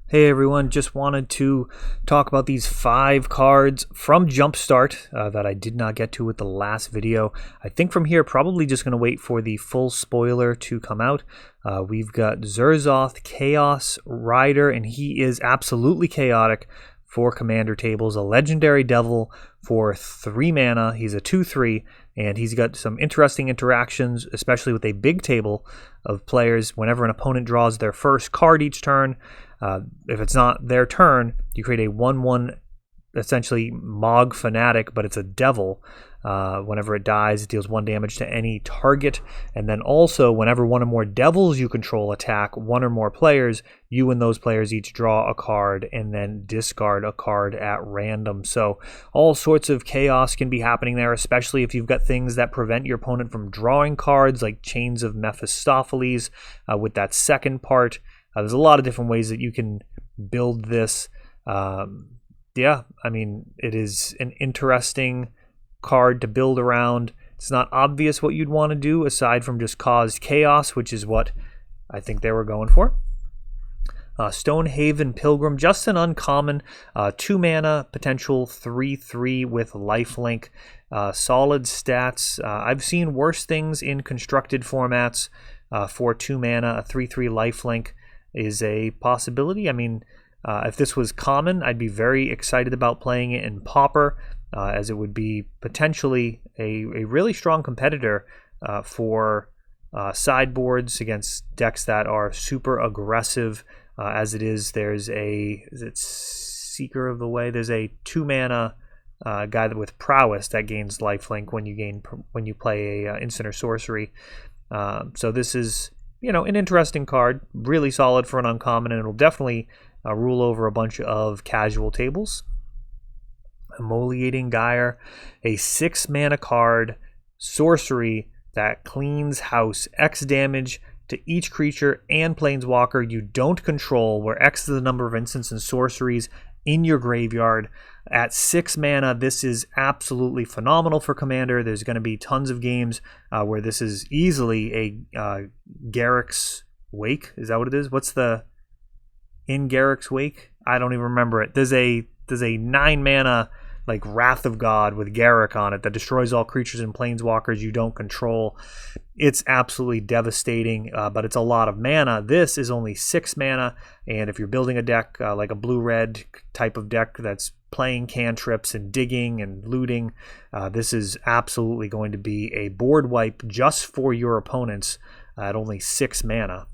Hey everyone, just wanted to talk about these 5 cards from Jumpstart that I did not get to with the last video. I think from here, probably just going to wait for the full spoiler to come out. We've got Zerzoth, Chaos Rider, and he is absolutely chaotic for commander tables. A legendary devil for 3 mana. He's a 2/3, and he's got some interesting interactions, especially with a big table of players. Whenever an opponent draws their first card each turn, if it's not their turn, you create a 1/1, essentially Mog Fanatic, but it's a devil. Whenever it dies, it deals 1 damage to any target. And then also, whenever one or more devils you control attack one or more players, you and those players each draw a card and then discard a card at random. So all sorts of chaos can be happening there, especially if you've got things that prevent your opponent from drawing cards, like Chains of Mephistopheles with that second part. There's a lot of different ways that you can build this. Yeah, I mean, it is an interesting card to build around. It's not obvious what you'd want to do aside from just cause chaos, which is what I think they were going for. Stonehaven Pilgrim, just an uncommon 2 mana, potential 3/3 with lifelink. Solid stats. I've seen worse things in constructed formats. For 2 mana, a 3/3 lifelink is a possibility. I mean, if this was common, I'd be very excited about playing it in Pauper, as it would be potentially a really strong competitor for sideboards against decks that are super aggressive. As it is, there's is it Seeker of the Way? There's a 2 mana guy with prowess that gains lifelink when you play a instant or sorcery. So this is, an interesting card, really solid for an uncommon, and it'll definitely rule over a bunch of casual tables. Emoliating Geyer, a 6 mana card, sorcery that cleans house, X damage to each creature and planeswalker you don't control, where X is the number of instants and sorceries in your graveyard. At 6 mana, this is absolutely phenomenal for Commander. There's going to be tons of games where this is easily a Garrick's Wake. Is that what it is? What's the in Garrick's Wake? I don't even remember it. There's a 9 mana like Wrath of God with Garrick on it that destroys all creatures and planeswalkers you don't control. It's absolutely devastating, but it's a lot of mana. This is only 6 mana, and if you're building a deck like a blue-red type of deck that's playing cantrips and digging and looting, this is absolutely going to be a board wipe just for your opponents at only 6 mana.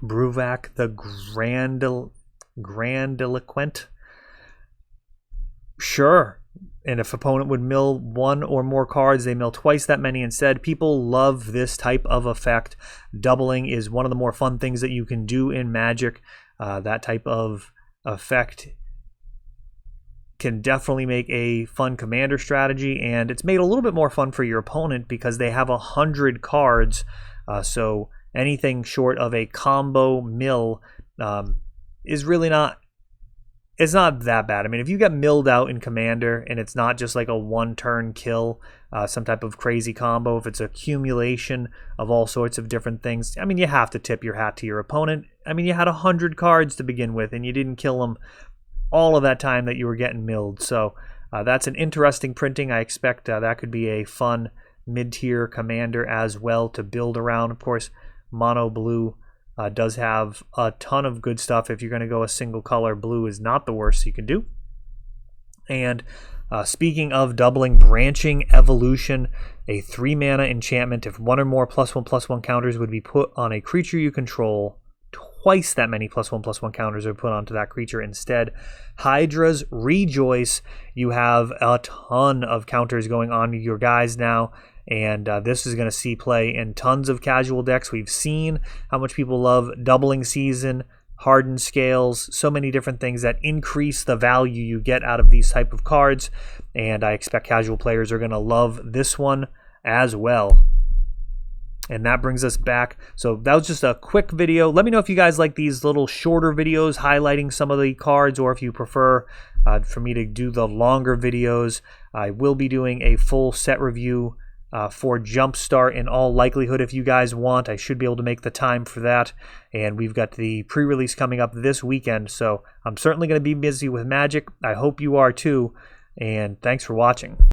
Bruvac the Grandiloquent. Sure. And if opponent would mill 1 or more cards, they mill twice that many instead. People love this type of effect. Doubling is one of the more fun things that you can do in Magic. That type of effect can definitely make a fun commander strategy, and it's made a little bit more fun for your opponent because they have 100 cards. So anything short of a combo mill is really not... It's not that bad. I mean, if you get milled out in Commander and it's not just like a 1-turn kill, some type of crazy combo, if it's accumulation of all sorts of different things, I mean, you have to tip your hat to your opponent. I mean, you had 100 cards to begin with and you didn't kill them all of that time that you were getting milled. So that's an interesting printing. I expect that could be a fun mid-tier Commander as well to build around. Of course, Mono Blue does have a ton of good stuff. If you're going to go a single color, blue is not the worst you can do. And speaking of doubling, Branching Evolution, a 3 mana enchantment. If 1 or more +1/+1 counters would be put on a creature you control, twice that many +1/+1 counters are put onto that creature instead. Hydra's Rejoice. You have a ton of counters going on to your guys now. And this is going to see play in tons of casual decks. We've seen how much people love Doubling Season, Hardened Scales, so many different things that increase the value you get out of these type of cards. And I expect casual players are going to love this one as well. And that brings us back. So that was just a quick video. Let me know if you guys like these little shorter videos highlighting some of the cards, or if you prefer for me to do the longer videos. I will be doing a full set review for Jumpstart in all likelihood. If you guys want, I should be able to make the time for that. And we've got the pre-release coming up this weekend, so I'm certainly going to be busy with Magic. I hope you are too, and thanks for watching.